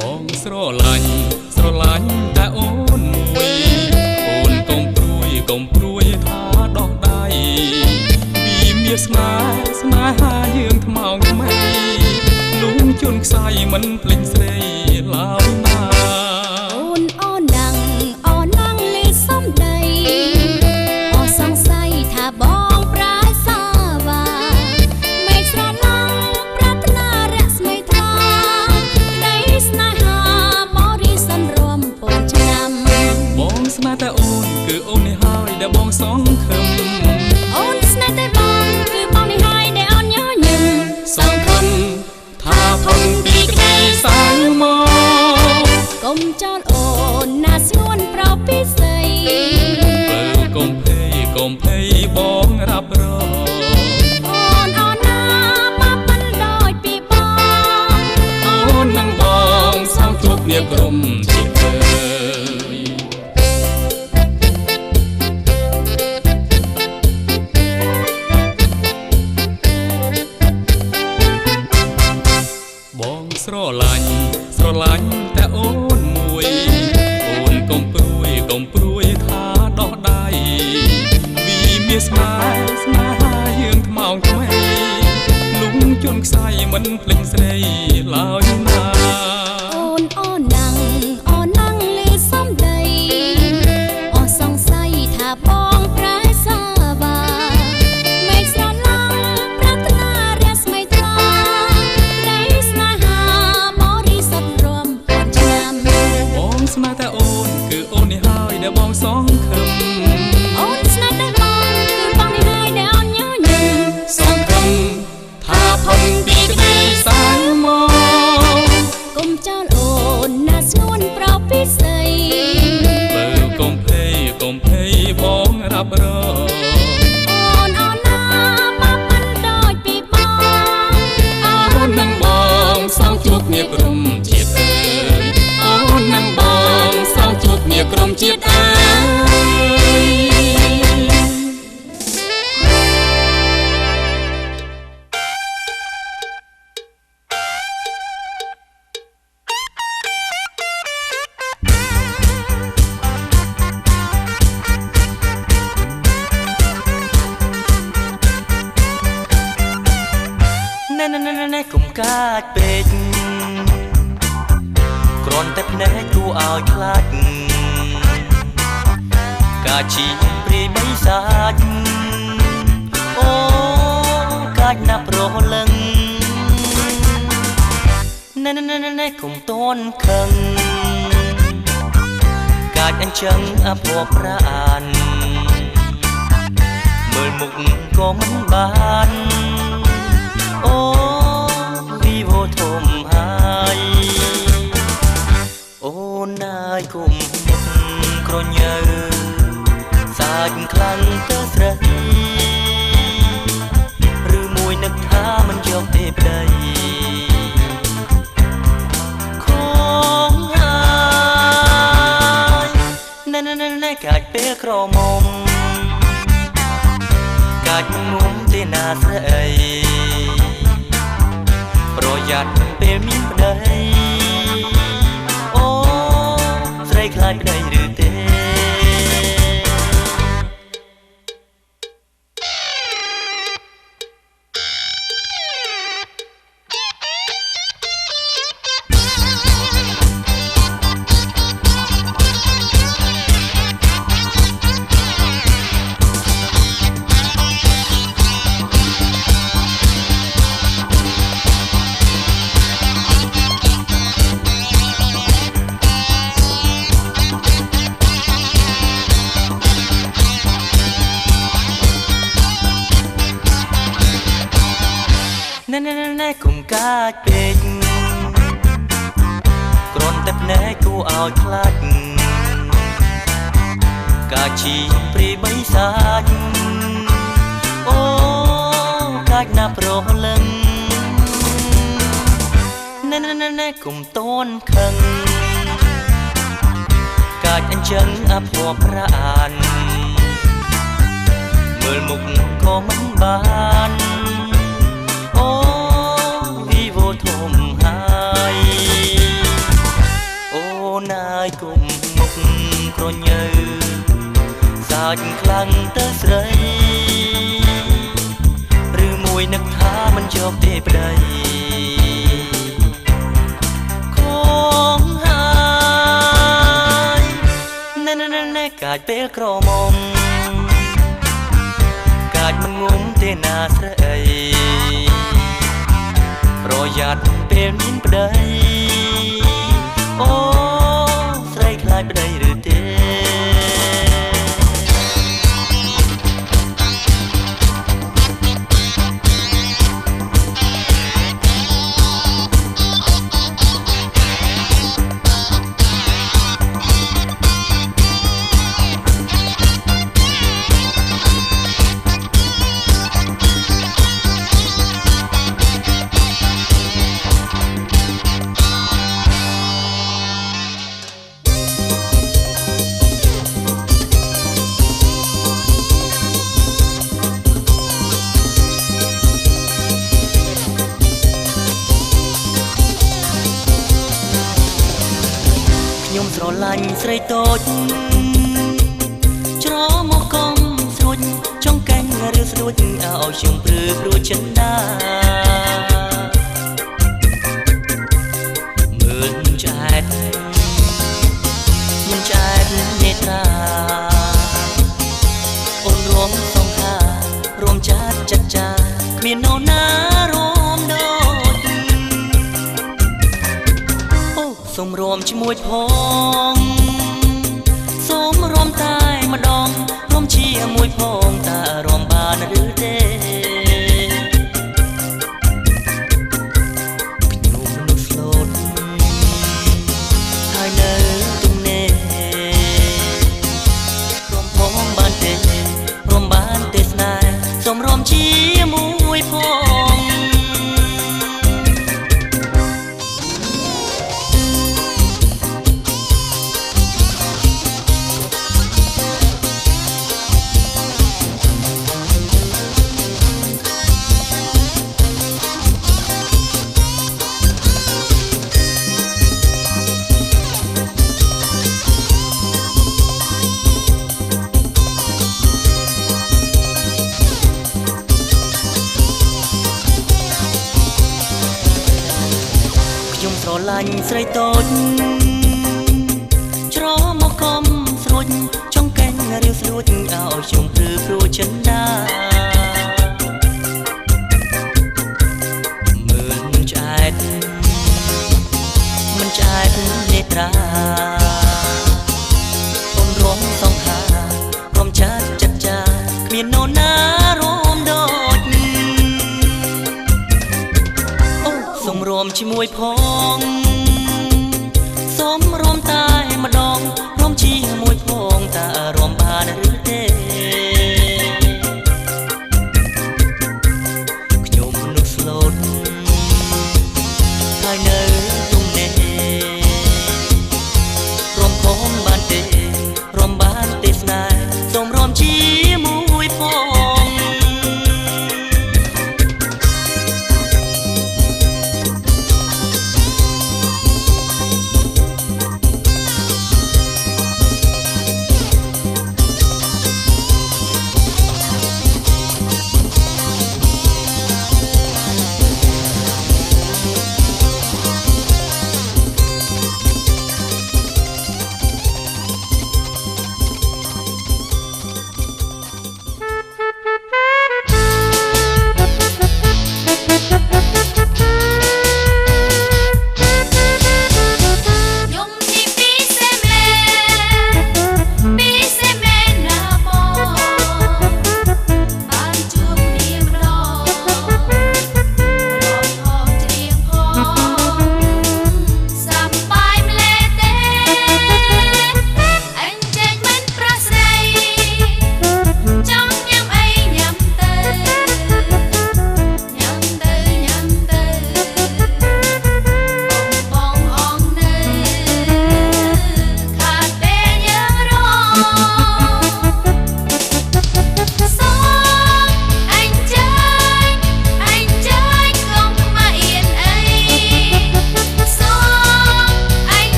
បងស្រឡាញ់តែអូនមួយអូនកុំព្រួយថាដោះដៃពីមានស្នេហាយើងថ្មោងថ្មីលុំជន់ខ្សែមិនភ្លេចស្រីឡើយណាអូនណាងលីសំដីអូសង្ស័យថាបងប្រាសាវាមេឃស្រឡាំងប្រាថ្នារស្មីថ្លាក្តីស្នេហាបរិសុទ្ធរំពងឆ្នាំបងស្នេហ៍តែអូនគឺអូននេះហើយដែលបងសង្ឃឹមអូនស្នេហ៍តែបងគឺបងនេះហើយដែលអូនញញឹមសង្ឃឹមថាផងពីក្តីសាយមកកុំចោលអូនណាស្ងួនប្រពីស្ដីបើកុំភ័យបងរ៉ាប់រងអូនណាប៉ាប៉ិនដោយពីបងអូននឹងបងសងជួបគ្នាក្រុមជាតិបងស្រឡាញ់តែអូនមួយអូនកុំព្រួយថាដោះដៃvìមានស្នេហាយើងថ្មោងថ្មីលុំជន់ខ្សែមិនភ្លេចស្រីឡើយណាអូនណាងលីសំដីអូសង្ស័យថាបងប្រែសាវាមេឃស្រឡាំងប្រាថ្នារស្មីថ្លាក្តីស្នេហាបរិសុទ្ធរំពងឆ្នាំបងស្នេហ៍តែអូនគឺអូននេះហើយដែលបងសង្ឃឹមអូនស្នេហ៍តែបងគឺបងនេះហើយដែលអូនញញឹមសង្ឃឹមថាផងពីក្តីសាយមកកុំចោលអូនណាស្ងួនប្រពីស្ដីបើកុំភ័យបងរ៉ាប់រងអូនណាប៉ាប៉ិនដោយពីបងអូននឹងបងសងជួបគ្នាក្រុមជាតិអើយអូននឹងបងសងជួបគ្នាក្រុមជាតិអើយណែកុំកាចពេកគ្រាន់តែភ្នែកគួរឲ្យខ្លាចកាជីព្រាយបីសាច់អូកាចណាស់ប្រលឹងណែកុំតន់ខឹងកាចអញ្ចឹងអភ័ព្វប្រានមើលមុខក៏មិនបានអូវីវោធំហើយអូនណាយគុំក្រញើសាច់ខ្លាំងទៅស្រីឬមួយនឹកថាមិនយកទេប្តីខំហើយណែកាច់ពេលក្រមុំកាច់មិនងុំទេណាស្រីប្រយ័ត្នពេលមានប្តីអូស្រីខ្លាចប្តីឬទេណែកុំកាចពេកគ្រាន់តែភ្នែកគួរឲ្យខ្លាចកាជីព្រាយបីសាច់អូកាចណាស់ប្រលឹងណែកុំតន់ខឹងកាចអញ្ចឹងអភ័ព្វប្រានមើលមុខក៏មិនបានអូវីវោធំហើយ យគុំមុខក្រញើសាច់ខ្លាំងទៅស្រីឬមួយនឹកថាមិនយកទេប្តីខងហើយណែកាចពេលក្រមុំកាចមិនងុំទេណាស្រីប្រយ័ត្នពេលមានប្តីអូស្រីខ្លាចប្តីឬទេខ្ញុំស្រឡាញ់ស្រីតូចច្រមកកុំស្រួចចង់កាញ់ឬស្រួចឲ្យខ្ញុំព្រឺព្រោះចិនដាមើលឆ្អែតមិនឆ្អែតនេត្រាអូនរួមសង្ហារួមចាត់ចាត់ចាគ្មាននរណារួមដូចអូសូមរួមជាមួយផងសូមរួមតែម្ដងរួមជាមួយផងតើរួមបានឬទេខ្ញុំមនុស្សស្លូតហើយនៅទំនេររួមផងបានទេរួមបានទេស្នេហ៍សូមរួមជាមួយផងខ្ញុំស្រឡាញ់ស្រីតូចច្រមកកុំស្រួចចង់កាញ់រាវស្រួចឲ្យខ្ញុំព្រឺព្រោះចិនដាមើលមិនឆ្អែតមិនឆ្អែតនេត្រាអូនរួមសង្ហារួមចាត់ចាត់ចាគ្មាននរណារួមដូចអូសូមរួមជាមួយផងសូមរួមតែម្ដងរួមជាមួយផងតើរួមបានឬទេខ្ញុំមនុស្សស្លូតហើយនៅទំនេររួមផងបានទេរួមបានទេស្នេហ៍សូមរួមជាមួយផង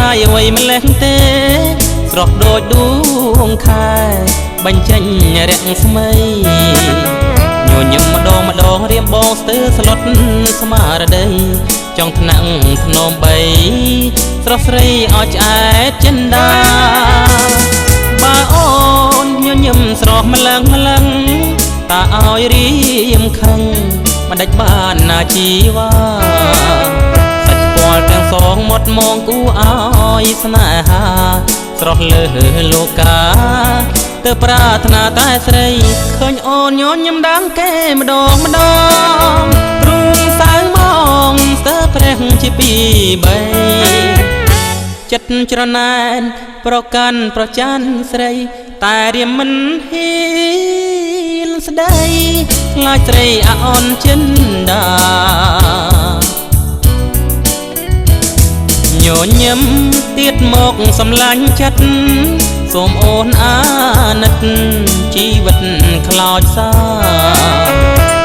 រាយអ្វីម្លេះទេស្រស់ដូចដួងខែបញ្ចេញរាំងស្មៃញញឹមម្ដងរៀមបងស្ទើរស្លុតស្មារតីចង់ថ្នាក់ធ្នមបីស្រស់ស្រីឲ្យឆ្អែតចិនដាបើអូនញញឹមស្រស់ម្លឹងតាឲ្យរៀមខឹងមិនដេចបានណាជីវ៉ាសាច់ពាល់ទាំងសងមាត់មងគូឲ្យស្នេហាស្រស់លើលោកាទើបប្រាថ្នាតែស្រីឃើញអូនញញឹមដាំគេម្ដងទ្រូងសៅមកស្ទើរព្រះជាពីបីចិត្តច្រណែនប្រកាន់ប្រច័នស្រីតែរៀមមិនហ៊ានស្ដីខ្លាចស្រីអាអន់ចិនដាញញឹមទៀតមកសំឡាញ់ចិត្តសូមអូនអាណិតជីវិតខ្លោចសា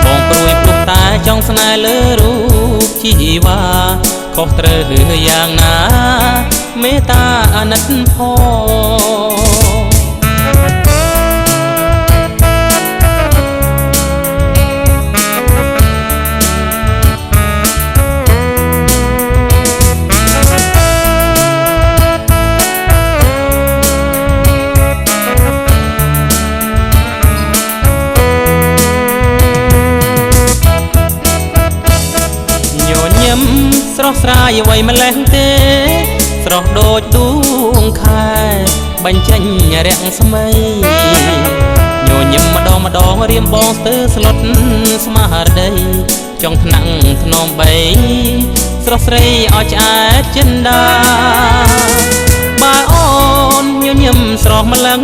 បងព្រួយព្រោះតែចង់ស្នេហ៍លើរូបជីវ៉ាខុសត្រូវយ៉ាងណាមេត្តាអាណិតផងស្រស់ស្រាយអ្វីម្លេះទេស្រស់ដូចដួងខែបញ្ចេញរាំងស្មៃញញឹមម្ដងរៀមបងស្ទើរស្លុតស្មារតីចង់ថ្នាក់ធ្នមបីស្រស់ស្រីឲ្យឆ្អែតចិនដាបើអូនញញឹមស្រស់ម្លឹង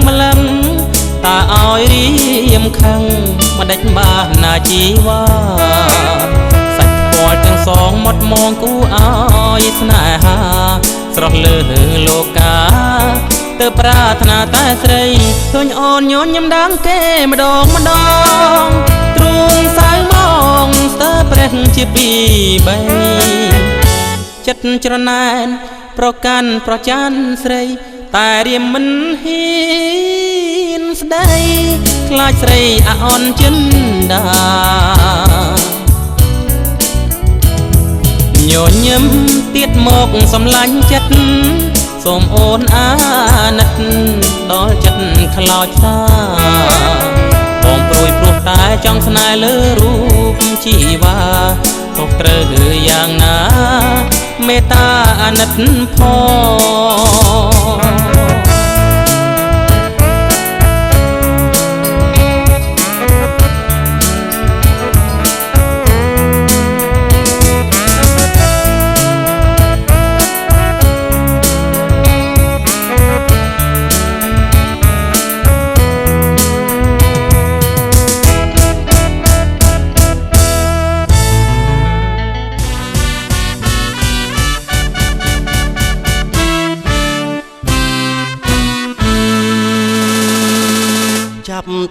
តាឲ្យរៀមខឹងមិនដេចបានណាជីវ៉ាទាំងសងមាត់មងគូឲ្យស្នេហាស្រស់លើលោកាទើបប្រាថ្នាតែស្រីឃើញអូនញញឹមដាំគេម្ដងទ្រូងសៅមកស្ទើរព្រះជាពីបីចិត្តច្រណែនប្រកាន់ប្រច័នស្រីតែរៀមមិនហ៊ានស្ដីខ្លាចស្រីអាអន់ចិនដាញញឹមទៀតមកសំឡាញ់ចិត្តសូមអូនអាណិតដល់ចិត្តខ្លោចសាបងព្រួយព្រោះតែចង់ស្នេហ៍លើរូបជីវ៉ាខុសត្រូវយ៉ាងណាមេត្តាអាណិតផង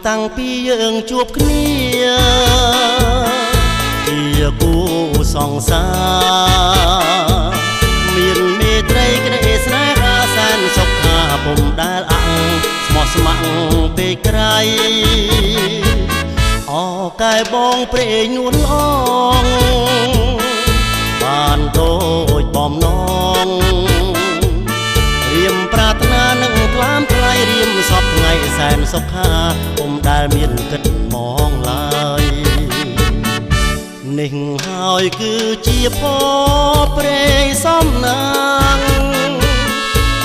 តាំងពីយើងជួបគ្នាជាគូសង្សារមានមេត្រីក្តីស្នេហាសែនសុខាពុំដែលអាំងស្មោះស្ម័គ្រពេកក្រៃអកែបងព្រេងនួនអងបានដូចបំណងរៀមប្រាថ្នានឹងក្លាមថ្លៃរៀមសពថ្ងៃសែនសុខាពុំដែលមានគិតមងឡើយនេះហើយគឺជាភពព្រេងសំណាង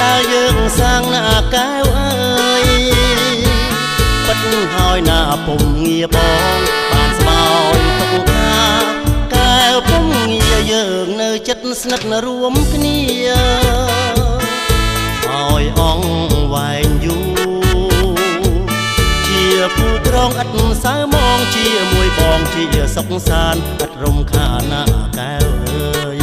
ដែលយើងសាងណាកែវអើយពិតហើយណាពុំងារបងបានស្បើយទុកថាកែវពុំងារយើងនៅចិត្តស្និទ្ធរួមគ្នាឲ្យអងវែងយូរជាគូក្រងឥតសៅមកជាមួយបងជាសុខសាន្តឥតរំខានណាកែវអើយ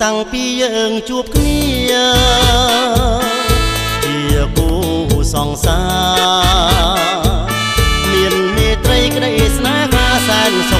តាំងពីយើងជួបគ្នាជាគូសង្សារមានមេត្រីក្តីស្នេហាសែនសុ